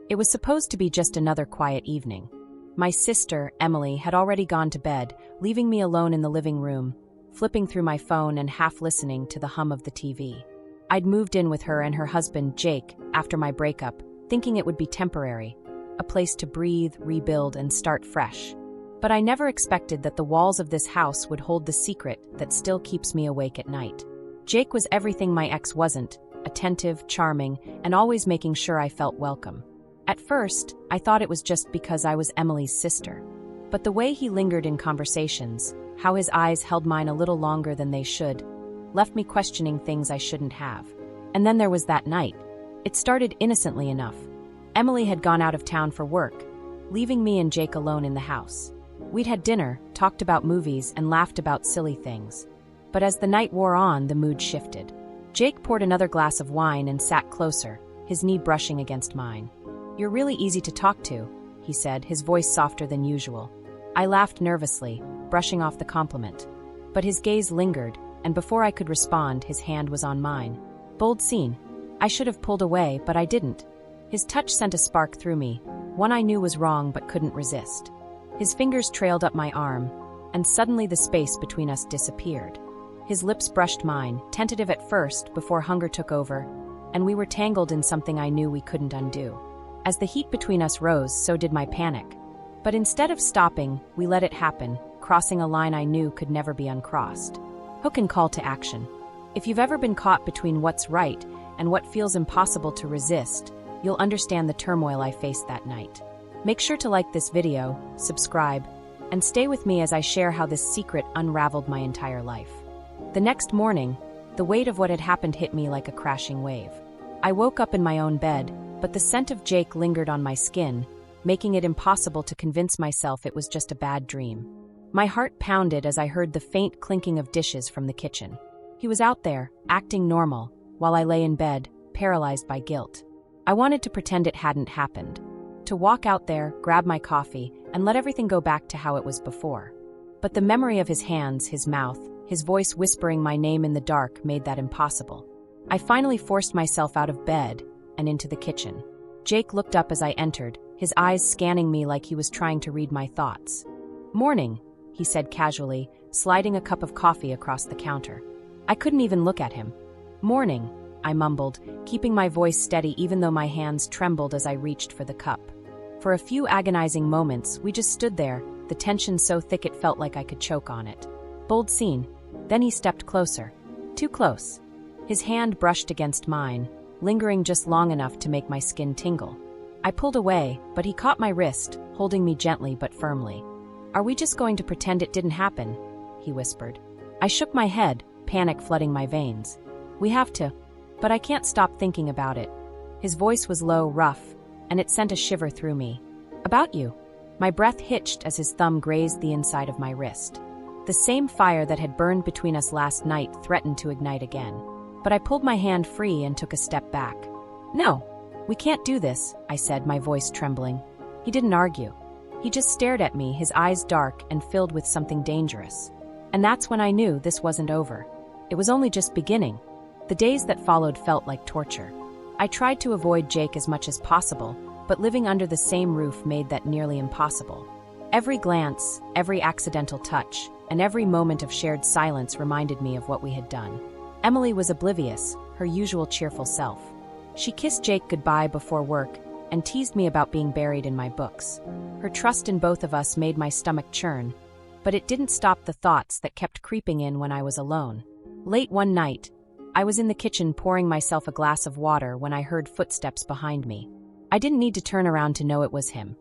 It was supposed to be just another quiet evening. My sister, Emily, had already gone to bed, leaving me alone in the living room, flipping through my phone and half listening to the hum of the TV. I'd moved in with her and her husband, Jake, after my breakup, thinking it would be temporary, a place to breathe, rebuild, and start fresh. But I never expected that the walls of this house would hold the secret that still keeps me awake at night. Jake was everything my ex wasn't: attentive, charming, and always making sure I felt welcome. At first, I thought it was just because I was Emily's sister. But the way he lingered in conversations, how his eyes held mine a little longer than they should, left me questioning things I shouldn't have. And then there was that night. It started innocently enough. Emily had gone out of town for work, leaving me and Jake alone in the house. We'd had dinner, talked about movies, and laughed about silly things. But as the night wore on, the mood shifted. Jake poured another glass of wine and sat closer, his knee brushing against mine. "You're really easy to talk to," he said, his voice softer than usual. I laughed nervously, brushing off the compliment. But his gaze lingered, and before I could respond, his hand was on mine. Bold scene. I should have pulled away, but I didn't. His touch sent a spark through me, one I knew was wrong but couldn't resist. His fingers trailed up my arm, and suddenly the space between us disappeared. His lips brushed mine, tentative at first, before hunger took over, and we were tangled in something I knew we couldn't undo. As the heat between us rose, so did my panic. But instead of stopping, we let it happen, crossing a line I knew could never be uncrossed. Hook and call to action. If you've ever been caught between what's right and what feels impossible to resist, you'll understand the turmoil I faced that night. Make sure to like this video, subscribe, and stay with me as I share how this secret unraveled my entire life. The next morning, the weight of what had happened hit me like a crashing wave. I woke up in my own bed, but the scent of Jake lingered on my skin, making it impossible to convince myself it was just a bad dream. My heart pounded as I heard the faint clinking of dishes from the kitchen. He was out there, acting normal, while I lay in bed, paralyzed by guilt. I wanted to pretend it hadn't happened, to walk out there, grab my coffee, and let everything go back to how it was before. But the memory of his hands, his mouth, his voice whispering my name in the dark made that impossible. I finally forced myself out of bed and into the kitchen. Jake looked up as I entered, his eyes scanning me like he was trying to read my thoughts. "Morning," he said casually, sliding a cup of coffee across the counter. I couldn't even look at him. "Morning," I mumbled, keeping my voice steady even though my hands trembled as I reached for the cup. For a few agonizing moments, we just stood there, the tension so thick it felt like I could choke on it. Bold scene. Then he stepped closer. Too close. His hand brushed against mine, lingering just long enough to make my skin tingle. I pulled away, but he caught my wrist, holding me gently but firmly. "Are we just going to pretend it didn't happen?" he whispered. I shook my head, panic flooding my veins. "We have to, but I can't stop thinking about it." His voice was low, rough, and it sent a shiver through me. "About you." My breath hitched as his thumb grazed the inside of my wrist. The same fire that had burned between us last night threatened to ignite again. But I pulled my hand free and took a step back. "No, we can't do this," I said, my voice trembling. He didn't argue. He just stared at me, his eyes dark and filled with something dangerous. And that's when I knew this wasn't over. It was only just beginning. The days that followed felt like torture. I tried to avoid Jake as much as possible, but living under the same roof made that nearly impossible. Every glance, every accidental touch, and every moment of shared silence reminded me of what we had done. Emily was oblivious, her usual cheerful self. She kissed Jake goodbye before work and teased me about being buried in my books. Her trust in both of us made my stomach churn, but it didn't stop the thoughts that kept creeping in when I was alone. Late one night, I was in the kitchen pouring myself a glass of water when I heard footsteps behind me. I didn't need to turn around to know it was him.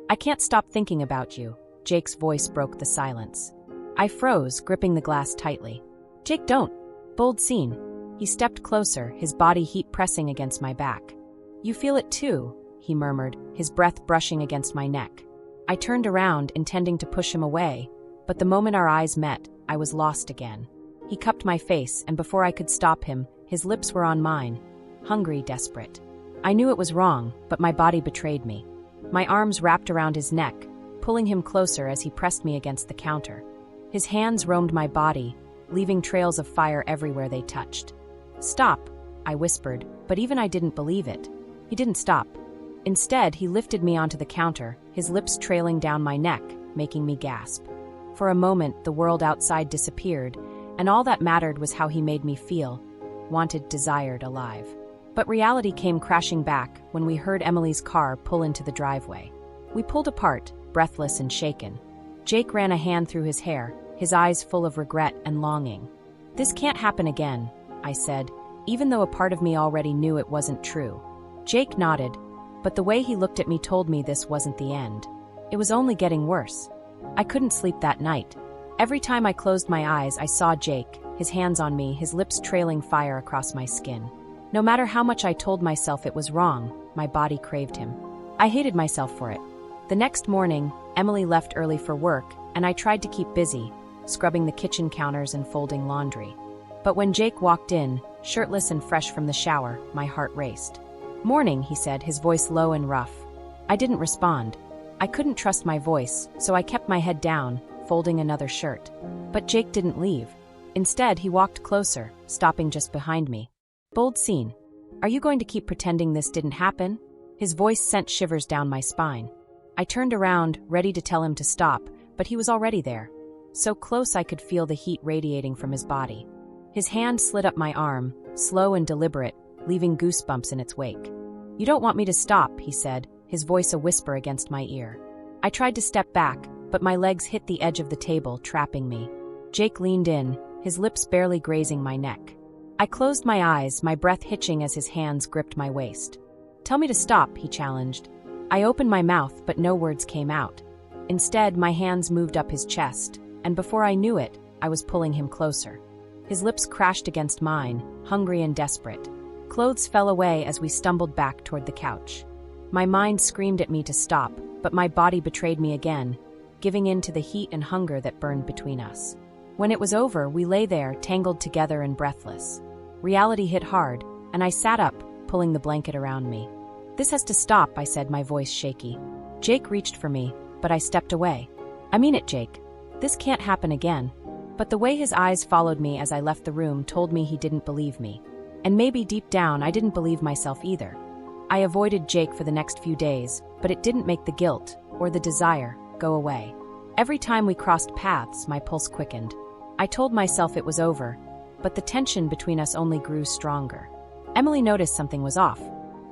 "I can't stop thinking about you," Jake's voice broke the silence. I froze, gripping the glass tightly. "Jake, don't." Bold scene. He stepped closer, his body heat pressing against my back. "You feel it too," he murmured, his breath brushing against my neck. I turned around, intending to push him away, but the moment our eyes met, I was lost again. He cupped my face, and before I could stop him, his lips were on mine, hungry, desperate. I knew it was wrong, but my body betrayed me. My arms wrapped around his neck, pulling him closer as he pressed me against the counter. His hands roamed my body, leaving trails of fire everywhere they touched. "Stop," I whispered, but even I didn't believe it. He didn't stop. Instead, he lifted me onto the counter, his lips trailing down my neck, making me gasp. For a moment, the world outside disappeared, and all that mattered was how he made me feel, wanted, desired, alive. But reality came crashing back when we heard Emily's car pull into the driveway. We pulled apart, breathless and shaken. Jake ran a hand through his hair, his eyes full of regret and longing. "This can't happen again," I said, even though a part of me already knew it wasn't true. Jake nodded, but the way he looked at me told me this wasn't the end. It was only getting worse. I couldn't sleep that night. Every time I closed my eyes, I saw Jake, his hands on me, his lips trailing fire across my skin. No matter how much I told myself it was wrong, my body craved him. I hated myself for it. The next morning, Emily left early for work, and I tried to keep busy, scrubbing the kitchen counters and folding laundry. But when Jake walked in, shirtless and fresh from the shower, my heart raced. "Morning," he said, his voice low and rough. I didn't respond. I couldn't trust my voice, so I kept my head down, folding another shirt. But Jake didn't leave. Instead, he walked closer, stopping just behind me. "Bold scene. Are you going to keep pretending this didn't happen?" His voice sent shivers down my spine. I turned around, ready to tell him to stop, but he was already there. So close I could feel the heat radiating from his body. His hand slid up my arm, slow and deliberate, leaving goosebumps in its wake. "You don't want me to stop," he said, his voice a whisper against my ear. I tried to step back, but my legs hit the edge of the table, trapping me. Jake leaned in, his lips barely grazing my neck. I closed my eyes, my breath hitching as his hands gripped my waist. "Tell me to stop," he challenged. I opened my mouth, but no words came out. Instead, my hands moved up his chest, and before I knew it, I was pulling him closer. His lips crashed against mine, hungry and desperate. Clothes fell away as we stumbled back toward the couch. My mind screamed at me to stop, but my body betrayed me again, giving in to the heat and hunger that burned between us. When it was over, we lay there, tangled together and breathless. Reality hit hard, and I sat up, pulling the blanket around me. "This has to stop," I said, my voice shaky. Jake reached for me, but I stepped away. "I mean it, Jake. This can't happen again." But the way his eyes followed me as I left the room told me he didn't believe me. And maybe deep down, I didn't believe myself either. I avoided Jake for the next few days, but it didn't make the guilt, or the desire, go away. Every time we crossed paths, my pulse quickened. I told myself it was over, but the tension between us only grew stronger. Emily noticed something was off.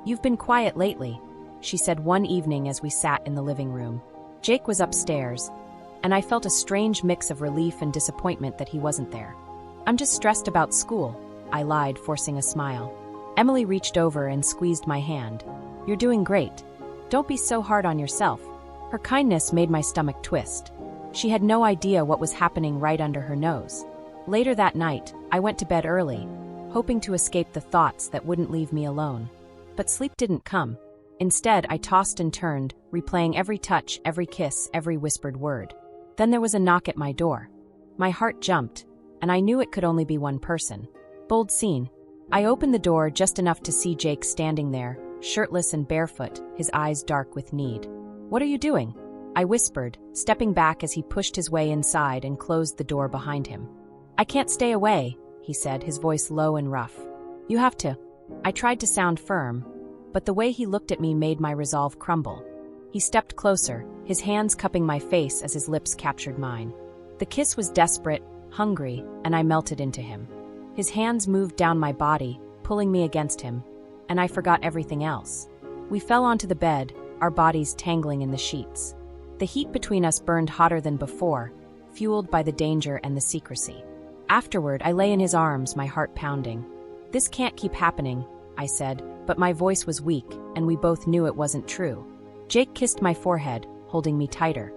"You've been quiet lately," she said one evening as we sat in the living room. Jake was upstairs, and I felt a strange mix of relief and disappointment that he wasn't there. "I'm just stressed about school," I lied, forcing a smile. Emily reached over and squeezed my hand. "You're doing great. Don't be so hard on yourself." Her kindness made my stomach twist. She had no idea what was happening right under her nose. Later that night, I went to bed early, hoping to escape the thoughts that wouldn't leave me alone. But sleep didn't come. Instead, I tossed and turned, replaying every touch, every kiss, every whispered word. Then there was a knock at my door. My heart jumped, and I knew it could only be one person. Bold scene. I opened the door just enough to see Jake standing there, shirtless and barefoot, his eyes dark with need. "What are you doing?" I whispered, stepping back as he pushed his way inside and closed the door behind him. "I can't stay away," he said, his voice low and rough. "You have to." I tried to sound firm, but the way he looked at me made my resolve crumble. He stepped closer, his hands cupping my face as his lips captured mine. The kiss was desperate, hungry, and I melted into him. His hands moved down my body, pulling me against him, and I forgot everything else. We fell onto the bed, our bodies tangling in the sheets. The heat between us burned hotter than before, fueled by the danger and the secrecy. Afterward, I lay in his arms, my heart pounding. "This can't keep happening," I said, but my voice was weak, and we both knew it wasn't true. Jake kissed my forehead, holding me tighter.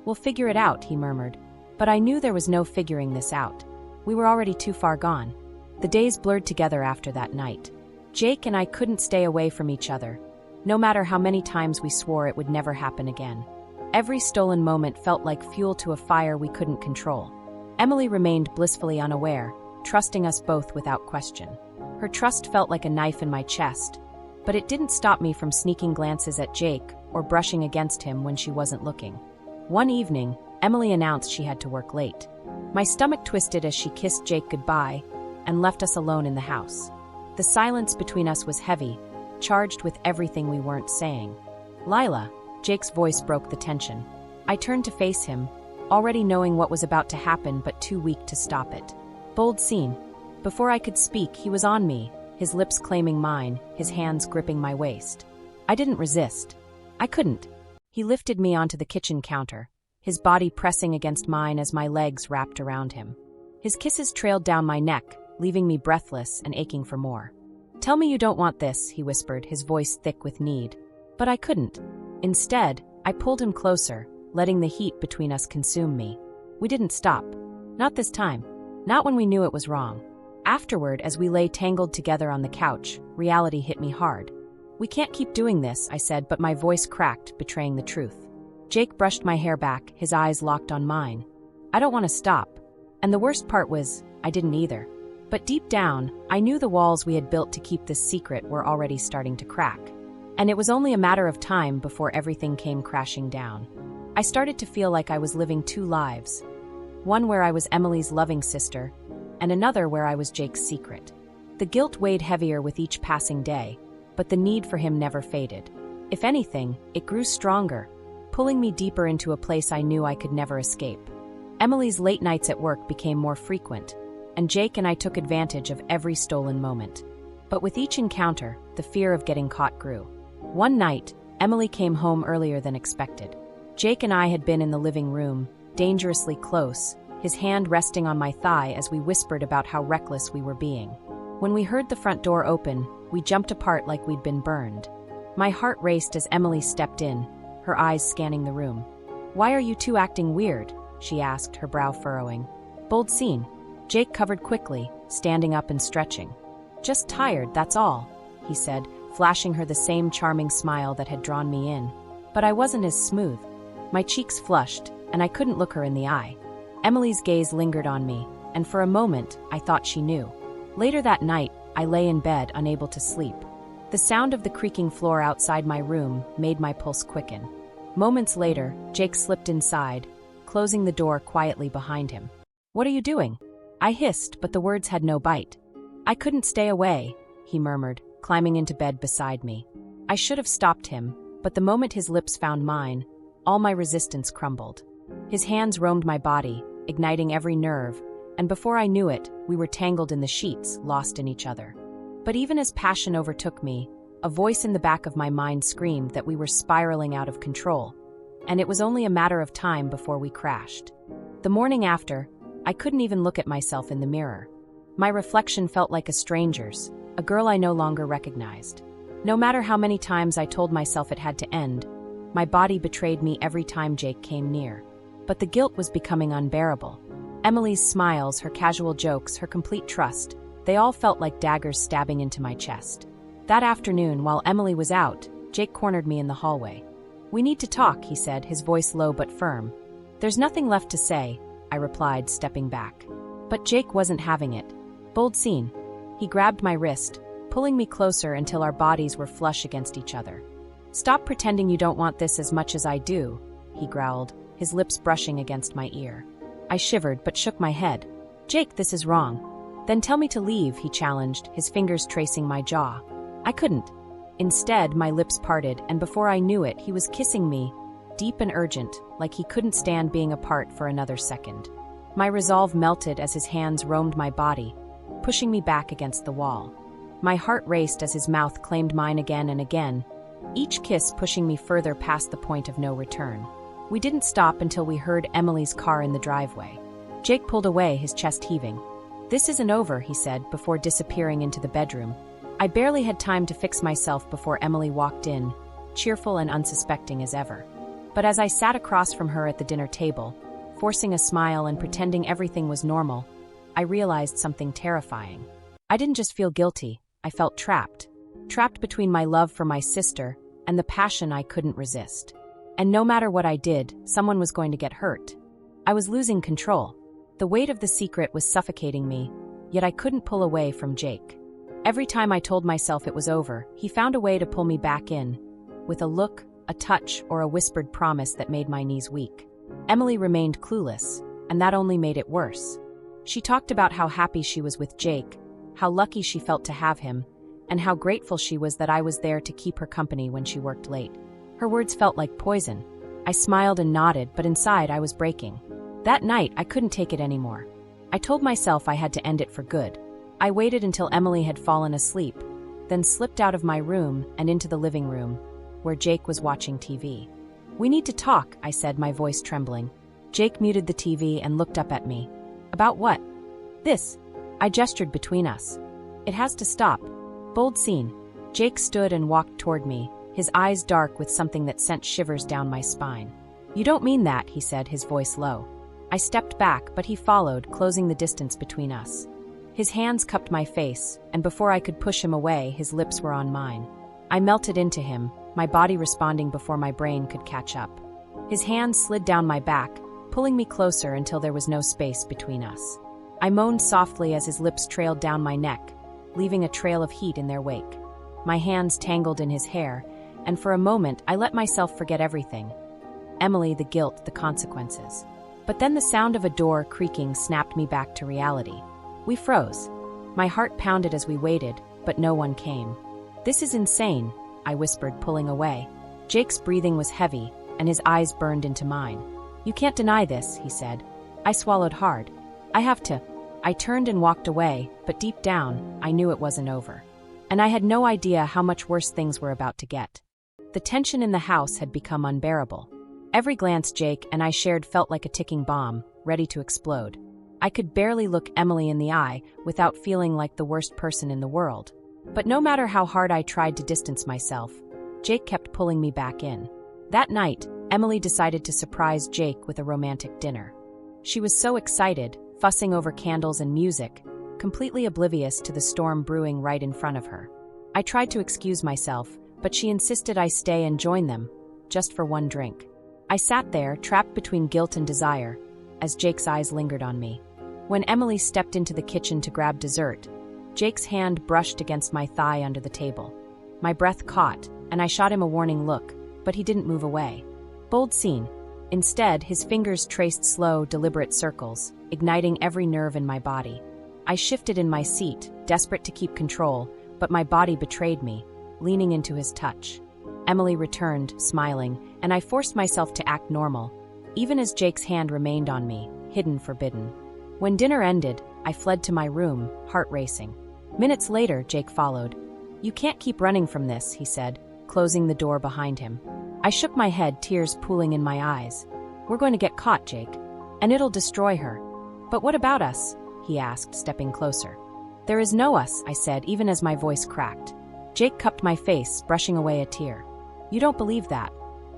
"We'll figure it out," he murmured. But I knew there was no figuring this out. We were already too far gone. The days blurred together after that night. Jake and I couldn't stay away from each other, no matter how many times we swore it would never happen again. Every stolen moment felt like fuel to a fire we couldn't control. Emily remained blissfully unaware, trusting us both without question. Her trust felt like a knife in my chest, but it didn't stop me from sneaking glances at Jake or brushing against him when she wasn't looking. One evening, Emily announced she had to work late. My stomach twisted as she kissed Jake goodbye and left us alone in the house. The silence between us was heavy, charged with everything we weren't saying. "Lila," Jake's voice broke the tension. I turned to face him, already knowing what was about to happen but too weak to stop it. Bold scene. Before I could speak, he was on me, his lips claiming mine, his hands gripping my waist. I didn't resist. I couldn't. He lifted me onto the kitchen counter, his body pressing against mine as my legs wrapped around him. His kisses trailed down my neck, leaving me breathless and aching for more. "Tell me you don't want this," he whispered, his voice thick with need. But I couldn't. Instead, I pulled him closer, letting the heat between us consume me. We didn't stop. Not this time. Not when we knew it was wrong. Afterward, as we lay tangled together on the couch, reality hit me hard. "We can't keep doing this," I said, but my voice cracked, betraying the truth. Jake brushed my hair back, his eyes locked on mine. "I don't want to stop." And the worst part was, I didn't either. But deep down, I knew the walls we had built to keep this secret were already starting to crack. And it was only a matter of time before everything came crashing down. I started to feel like I was living two lives. One where I was Emily's loving sister, and another where I was Jake's secret. The guilt weighed heavier with each passing day, but the need for him never faded. If anything, it grew stronger, pulling me deeper into a place I knew I could never escape. Emily's late nights at work became more frequent, and Jake and I took advantage of every stolen moment. But with each encounter, the fear of getting caught grew. One night, Emily came home earlier than expected. Jake and I had been in the living room, dangerously close, his hand resting on my thigh as we whispered about how reckless we were being. When we heard the front door open, we jumped apart like we'd been burned. My heart raced as Emily stepped in, her eyes scanning the room. "Why are you two acting weird?" she asked, her brow furrowing. Bold scene. Jake covered quickly, standing up and stretching. "Just tired, that's all," he said, flashing her the same charming smile that had drawn me in. But I wasn't as smooth. My cheeks flushed, and I couldn't look her in the eye. Emily's gaze lingered on me, and for a moment, I thought she knew. Later that night, I lay in bed, unable to sleep. The sound of the creaking floor outside my room made my pulse quicken. Moments later, Jake slipped inside, closing the door quietly behind him. "What are you doing?" I hissed, but the words had no bite. "I couldn't stay away," he murmured, climbing into bed beside me. I should have stopped him, but the moment his lips found mine, all my resistance crumbled. His hands roamed my body, igniting every nerve, and before I knew it, we were tangled in the sheets, lost in each other. But even as passion overtook me, a voice in the back of my mind screamed that we were spiraling out of control, and it was only a matter of time before we crashed. The morning after, I couldn't even look at myself in the mirror. My reflection felt like a stranger's, a girl I no longer recognized. No matter how many times I told myself it had to end, my body betrayed me every time Jake came near. But the guilt was becoming unbearable. Emily's smiles, her casual jokes, her complete trust, they all felt like daggers stabbing into my chest. That afternoon, while Emily was out, Jake cornered me in the hallway. "We need to talk," he said, his voice low but firm. "There's nothing left to say," I replied, stepping back. But Jake wasn't having it. Bold scene. He grabbed my wrist, pulling me closer until our bodies were flush against each other. "Stop pretending you don't want this as much as I do," he growled, his lips brushing against my ear. I shivered but shook my head. "Jake, this is wrong." "Then tell me to leave," he challenged, his fingers tracing my jaw. I couldn't. Instead, my lips parted, and before I knew it, he was kissing me, deep and urgent, like he couldn't stand being apart for another second. My resolve melted as his hands roamed my body, pushing me back against the wall. My heart raced as his mouth claimed mine again and again, each kiss pushing me further past the point of no return. We didn't stop until we heard Emily's car in the driveway. Jake pulled away, his chest heaving. "This isn't over," he said, before disappearing into the bedroom. I barely had time to fix myself before Emily walked in, cheerful and unsuspecting as ever. But as I sat across from her at the dinner table, forcing a smile and pretending everything was normal, I realized something terrifying. I didn't just feel guilty, I felt trapped. Trapped between my love for my sister and the passion I couldn't resist. And no matter what I did, someone was going to get hurt. I was losing control. The weight of the secret was suffocating me, yet I couldn't pull away from Jake. Every time I told myself it was over, he found a way to pull me back in, with a look, a touch, or a whispered promise that made my knees weak. Emily remained clueless, and that only made it worse. She talked about how happy she was with Jake, how lucky she felt to have him, and how grateful she was that I was there to keep her company when she worked late. Her words felt like poison. I smiled and nodded, but inside I was breaking. That night, I couldn't take it anymore. I told myself I had to end it for good. I waited until Emily had fallen asleep, then slipped out of my room and into the living room, where Jake was watching TV. "We need to talk," I said, my voice trembling. Jake muted the TV and looked up at me. "About what?" "This." I gestured between us. "It has to stop." Bold scene. Jake stood and walked toward me, his eyes dark with something that sent shivers down my spine. "You don't mean that," he said, his voice low. I stepped back, but he followed, closing the distance between us. His hands cupped my face, and before I could push him away, his lips were on mine. I melted into him, my body responding before my brain could catch up. His hands slid down my back, pulling me closer until there was no space between us. I moaned softly as his lips trailed down my neck, leaving a trail of heat in their wake. My hands tangled in his hair, and for a moment I let myself forget everything. Emily, the guilt, the consequences. But then the sound of a door creaking snapped me back to reality. We froze. My heart pounded as we waited, but no one came. "This is insane," I whispered, pulling away. Jake's breathing was heavy, and his eyes burned into mine. "You can't deny this," he said. I swallowed hard. "I have to." I turned and walked away, but deep down, I knew it wasn't over. And I had no idea how much worse things were about to get. The tension in the house had become unbearable. Every glance Jake and I shared felt like a ticking bomb, ready to explode. I could barely look Emily in the eye without feeling like the worst person in the world. But no matter how hard I tried to distance myself, Jake kept pulling me back in. That night, Emily decided to surprise Jake with a romantic dinner. She was so excited, fussing over candles and music, completely oblivious to the storm brewing right in front of her. I tried to excuse myself, but she insisted I stay and join them, just for one drink. I sat there, trapped between guilt and desire, as Jake's eyes lingered on me. When Emily stepped into the kitchen to grab dessert, Jake's hand brushed against my thigh under the table. My breath caught, and I shot him a warning look, but he didn't move away. Bold scene. Instead, his fingers traced slow, deliberate circles, igniting every nerve in my body. I shifted in my seat, desperate to keep control, but my body betrayed me, leaning into his touch. Emily returned, smiling, and I forced myself to act normal, even as Jake's hand remained on me, hidden, forbidden. When dinner ended, I fled to my room, heart racing. Minutes later, Jake followed. "You can't keep running from this," he said, closing the door behind him. I shook my head, tears pooling in my eyes. "We're going to get caught, Jake. And it'll destroy her." "But what about us?" he asked, stepping closer. "There is no us," I said, even as my voice cracked. Jake cupped my face, brushing away a tear. "You don't believe that."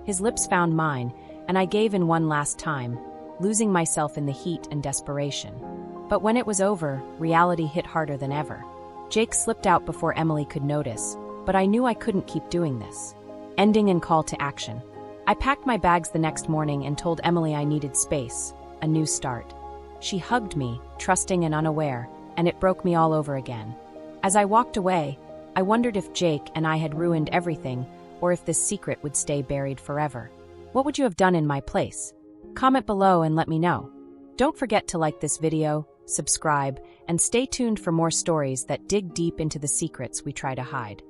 His lips found mine, and I gave in one last time, losing myself in the heat and desperation. But when it was over, reality hit harder than ever. Jake slipped out before Emily could notice, but I knew I couldn't keep doing this. Ending and call to action. I packed my bags the next morning and told Emily I needed space, a new start. She hugged me, trusting and unaware, and it broke me all over again. As I walked away, I wondered if Jake and I had ruined everything, or if this secret would stay buried forever. What would you have done in my place? Comment below and let me know. Don't forget to like this video, subscribe, and stay tuned for more stories that dig deep into the secrets we try to hide.